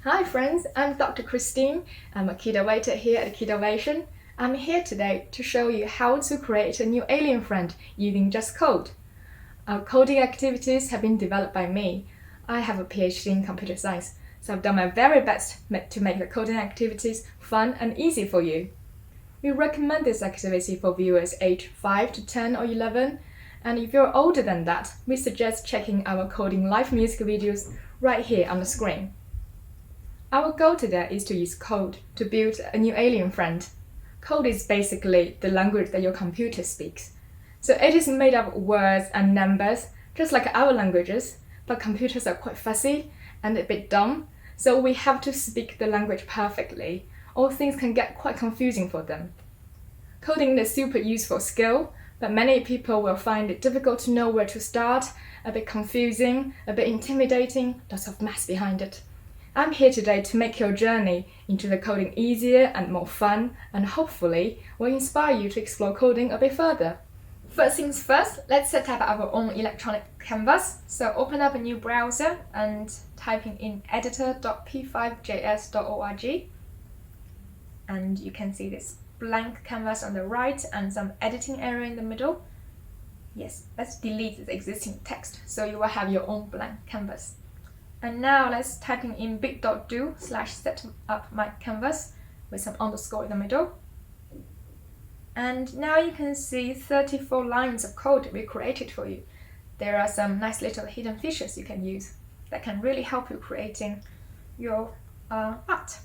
Hi friends, I'm Dr. Christine. I'm a Kidovator here at Kidovation. I'm here today to show you how to create a new alien friend using just code. Our coding activities have been developed by me. I have a PhD in computer science, so I've done my very best to make the coding activities fun and easy for you. We recommend this activity for viewers aged 5 to 10 or 11, and if you're older than that, we suggest checking our coding live music videos right here on the screen. Our goal today is to use code to build a new alien friend. Code is basically the language that your computer speaks. So it is made up of words and numbers, just like our languages, but computers are quite fussy and a bit dumb, so we have to speak the language perfectly, or things can get quite confusing for them. Coding is a super useful skill, but many people will find it difficult to know where to start, a bit confusing, a bit intimidating, lots of maths behind it. I'm here today to make your journey into the coding easier and more fun, and hopefully will inspire you to explore coding a bit further. First things first, let's set up our own electronic canvas. So open up a new browser and typing in editor.p5js.org. And you can see this blank canvas on the right and some editing area in the middle. Yes, let's delete the existing text so you will have your own blank canvas. And now let's type in bit.do/setupmycanvas with some underscore in the middle. And now you can see 34 lines of code we created for you. There are some nice little hidden features you can use that can really help you creating your art.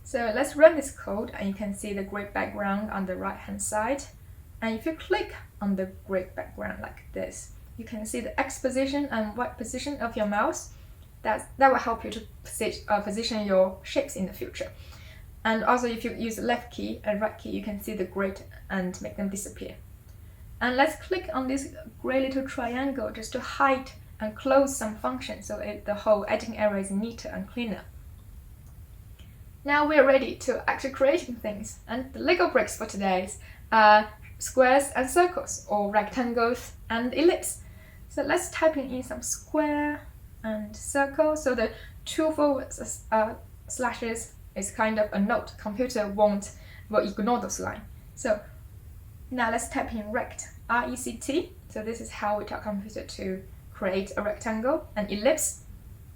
So let's run this code and you can see the gray background on the right hand side. And if you click on the gray background like this, you can see the X position and Y position of your mouse. That will help you to position your shapes in the future. And also if you use the left key and right key, you can see the grid and make them disappear. And let's click on this gray little triangle just to hide and close some functions so the whole editing area is neater and cleaner. Now we're ready to actually creating things. And the Lego bricks for today are squares and circles, or rectangles and ellipse. So let's type in some square and circle. So the two forward slashes is kind of a note. Computer will ignore those lines. So now let's type in rect, R-E-C-T. So this is how we tell computer to create a rectangle, an ellipse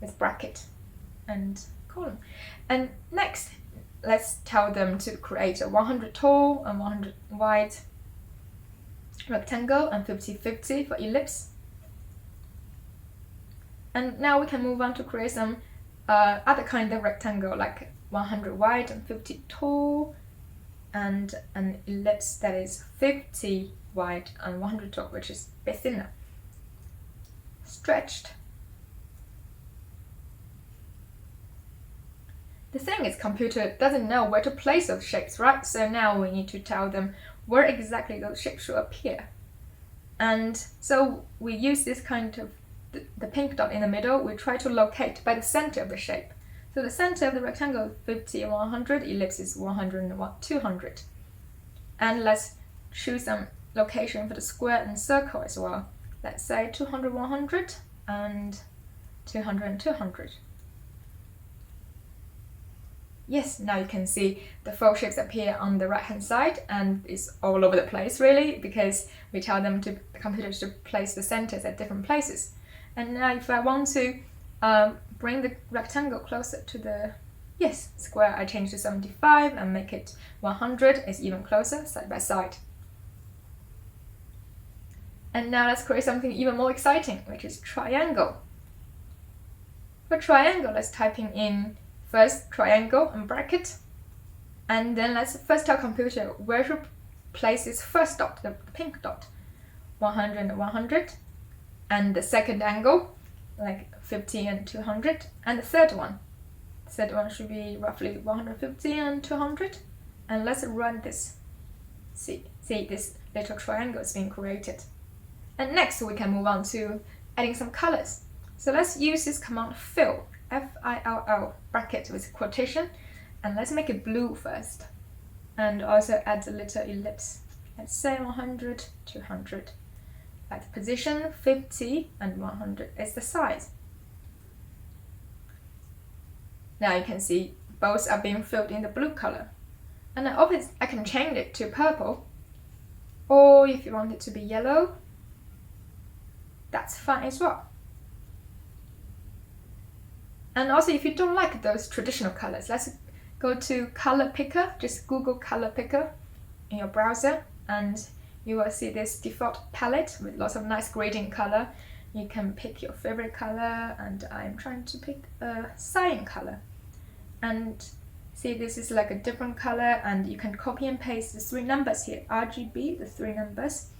with bracket and colon. And next, let's tell them to create a 100 tall and 100 wide rectangle and 50-50 for ellipse. And now we can move on to create some other kind of rectangle, like 100 wide and 50 tall, and an ellipse that is 50 wide and 100 tall, which is a bit thinner. Stretched. The thing is, computer doesn't know where to place those shapes, right? So now we need to tell them where exactly those shapes should appear. And so we use this kind of the pink dot in the middle. We try to locate by the center of the shape. So the center of the rectangle is 50 and 100, ellipse is 100 and 200. And let's choose some location for the square and circle as well. Let's say 200, 100 and 200 and 200. Yes, now you can see the four shapes appear on the right hand side, and it's all over the place really, because we tell them the computers to place the centers at different places. And now if I want to bring the rectangle closer to the square, I change to 75 and make it 100, it's even closer side by side. And now let's create something even more exciting, which is triangle. For triangle, let's type in first triangle and bracket, and then let's first tell computer where to place its first dot, the pink dot, 100 and 100, and the second angle, like 50 and 200, and the third one should be roughly 150 and 200. And let's run this. See this little triangle is being created. And next we can move on to adding some colors. So let's use this command fill, F-I-L-L, bracket with quotation, and let's make it blue first. And also add a little ellipse. Let's say 100, 200. At position 50 and 100 is the size. Now you can see both are being filled in the blue color. And I can change it to purple, or if you want it to be yellow, that's fine as well. And also if you don't like those traditional colors, let's go to color picker. Just Google color picker in your browser and you will see this default palette with lots of nice gradient color. You can pick your favorite color, and I'm trying to pick a cyan color. And see, this is like a different color, and you can copy and paste the 3 numbers here, RGB, the 3 numbers,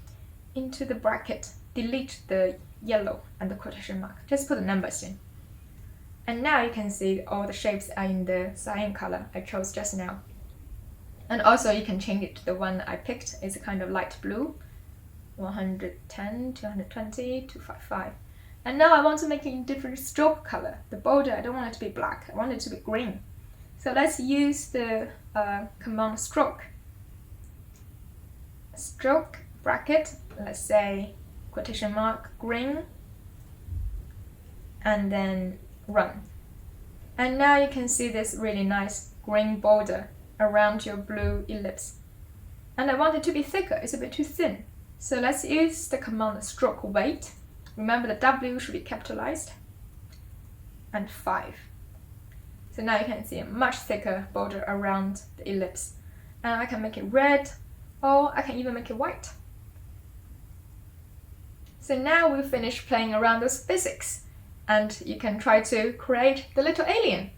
into the bracket. Delete the yellow and the quotation mark. Just put the numbers in. And now you can see all the shapes are in the cyan color I chose just now. And also you can change it to the one I picked. It's a kind of light blue, 110, 220, 255. And now I want to make it in different stroke color. The border, I don't want it to be black, I want it to be green. So let's use the command stroke. Stroke bracket, let's say quotation mark green, and then run. And now you can see this really nice green border around your blue ellipse. And I want it to be thicker, it's a bit too thin. So let's use the command stroke weight. Remember the W should be capitalized. And 5. So now you can see a much thicker border around the ellipse. And I can make it red, or I can even make it white. So now we've finished playing around with physics, and you can try to create the little alien.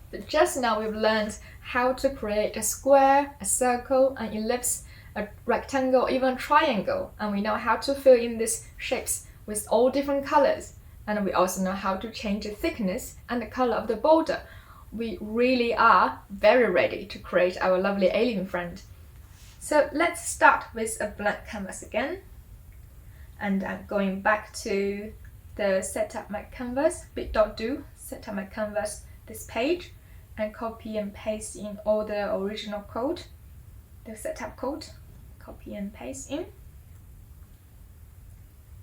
But just now we've learned how to create a square, a circle, an ellipse, a rectangle, even a triangle, and we know how to fill in these shapes with all different colors. And we also know how to change the thickness and the color of the border. We really are very ready to create our lovely alien friend. So let's start with a blank canvas again. And I'm going back to the setup my canvas, Bit.do, set up my canvas, this page, and copy and paste in all the original code, the setup code, copy and paste in.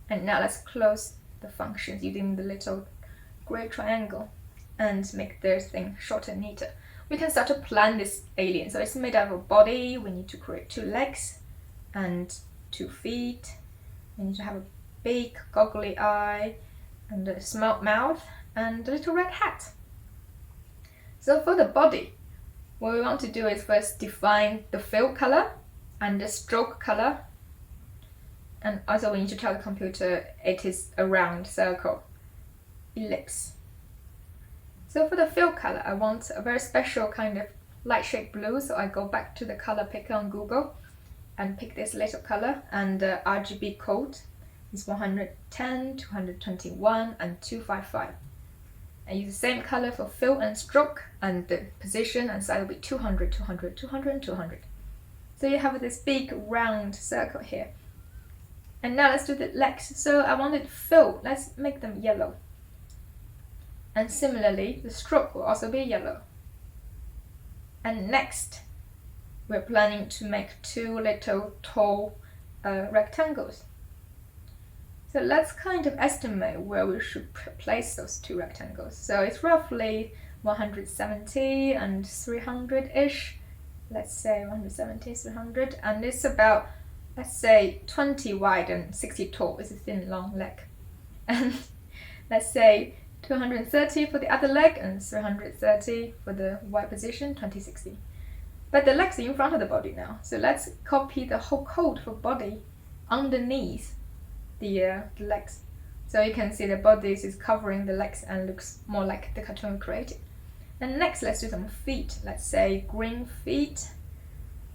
And now let's close the functions using the little gray triangle and make their thing shorter and neater. We can start to plan this alien. So it's made out of a body. We need to create 2 legs and 2 feet. We need to have a big goggly eye and a small mouth and a little red hat. So for the body, what we want to do is first define the fill color and the stroke color. And also we need to tell the computer it is a round circle, ellipse. So for the fill color, I want a very special kind of light shade blue. So I go back to the color picker on Google and pick this little color, and the RGB code is 110, 221 and 255. I use the same color for fill and stroke, and the position and size will be 200, 200, 200 and 200. So you have this big round circle here. And now let's do the legs. So I wanted fill, let's make them yellow. And similarly, the stroke will also be yellow. And next, we're planning to make 2 little tall rectangles. So let's kind of estimate where we should place those 2 rectangles. So it's roughly 170 and 300-ish. Let's say 170, 300. And it's about, let's say, 20 wide and 60 tall. It's a thin, long leg. And let's say 230 for the other leg and 330 for the Y position, 2060. But the legs are in front of the body now. So let's copy the whole code for body underneath the legs. So you can see the body is covering the legs and looks more like the cartoon we created. And next, let's do some feet. Let's say green feet,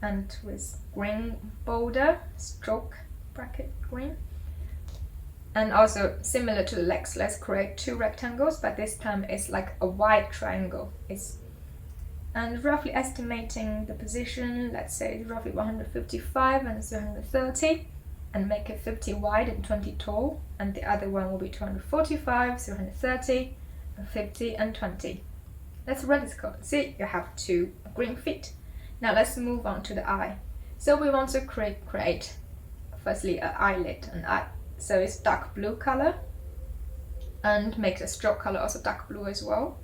and with green border, stroke bracket green. And also similar to the legs, let's create 2 rectangles, but this time it's like a wide triangle. And roughly estimating the position, let's say roughly 155 and 330, and make it 50 wide and 20 tall, and the other one will be 245, 330, and 50 and 20. Let's run this code. See, you have 2 green feet. Now let's move on to the eye. So we want to create firstly an eyelid, an eye. So it's dark blue color, and make the stroke color also dark blue as well.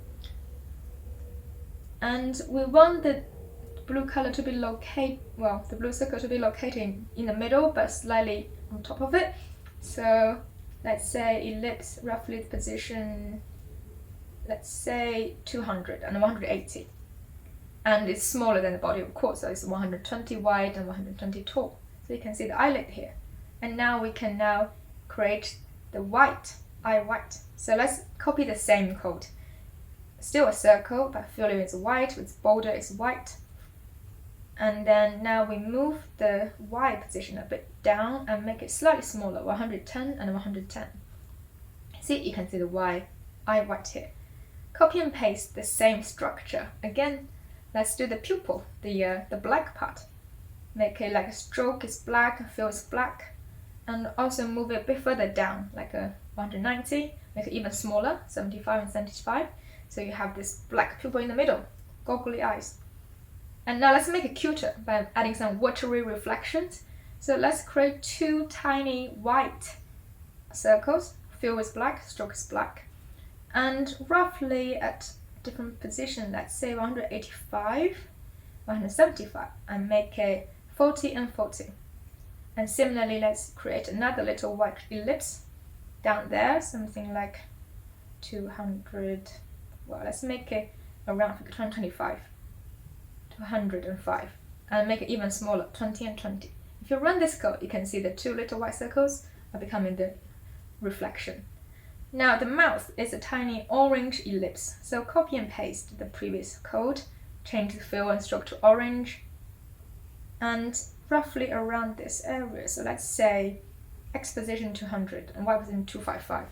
And we want the blue color to be the blue circle to be located in the middle but slightly on top of it. So let's say ellipse roughly position, let's say 200 and 180. And it's smaller than the body, of course, so it's 120 wide and 120 tall. So you can see the eyelid here. And now we can create the eye white. So let's copy the same code. Still a circle, but filling is white, with border is white. And then now we move the Y position a bit down and make it slightly smaller, 110 and 110. See, you can see the eye white here. Copy and paste the same structure. Again, let's do the pupil, the black part. Make it like a stroke is black, fill is black. And also move it a bit further down, like a 190, make it even smaller, 75 and 75. So you have this black pupil in the middle, goggly eyes. And now let's make it cuter by adding some watery reflections. So let's create two tiny white circles, fill is black, stroke is black. And roughly at different position, let's say 185, 175, and make a 40 and 40. And similarly, let's create another little white ellipse down there, something like 200, well, let's make it around 225, 205, and make it even smaller, 20 and 20. If you run this code, you can see the two little white circles are becoming the reflection. Now the mouth is a tiny orange ellipse, so copy and paste the previous code, change the fill and stroke to orange, and roughly around this area. So let's say X position 200 and Y position 255.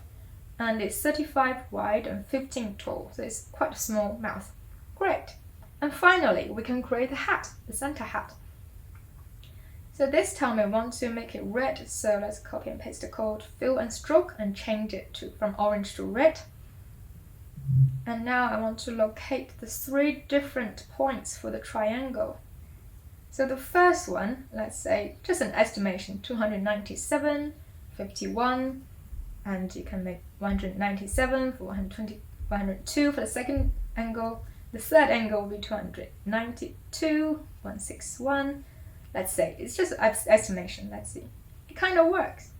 And it's 35 wide and 15 tall, so it's quite a small mouth. Great. And finally, we can create the hat, the Santa hat. So this time I want to make it red, so let's copy and paste the code, fill and stroke, and change it from orange to red. And now I want to locate the 3 different points for the triangle. So the first one, let's say, just an estimation, 297, 51, and you can make 197 for 120, 102 for the second angle. The third angle will be 292, 161. Let's say, it's just an estimation, let's see. It kind of works.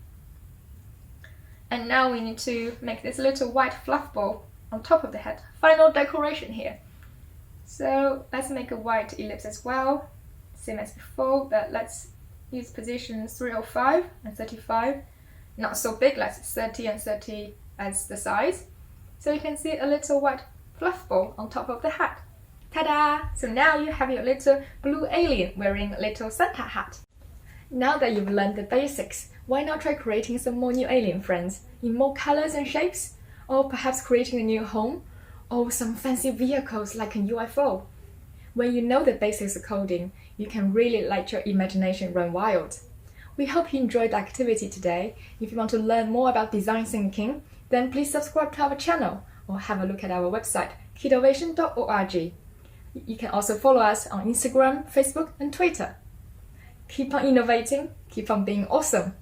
And now we need to make this little white fluff ball on top of the head. Final decoration here. So let's make a white ellipse as well, same as before, but let's use position 305 and 35. Not so big, let's 30 and 30 as the size. So you can see a little white fluff ball on top of the hat. Ta-da! So now you have your little blue alien wearing a little Santa hat. Now that you've learned the basics, why not try creating some more new alien friends in more colors and shapes? Or perhaps creating a new home? Or some fancy vehicles like a UFO? When you know the basics of coding, you can really let your imagination run wild. We hope you enjoyed the activity today. If you want to learn more about design thinking, then please subscribe to our channel or have a look at our website, Kidovation.org. You can also follow us on Instagram, Facebook, and Twitter. Keep on innovating, keep on being awesome.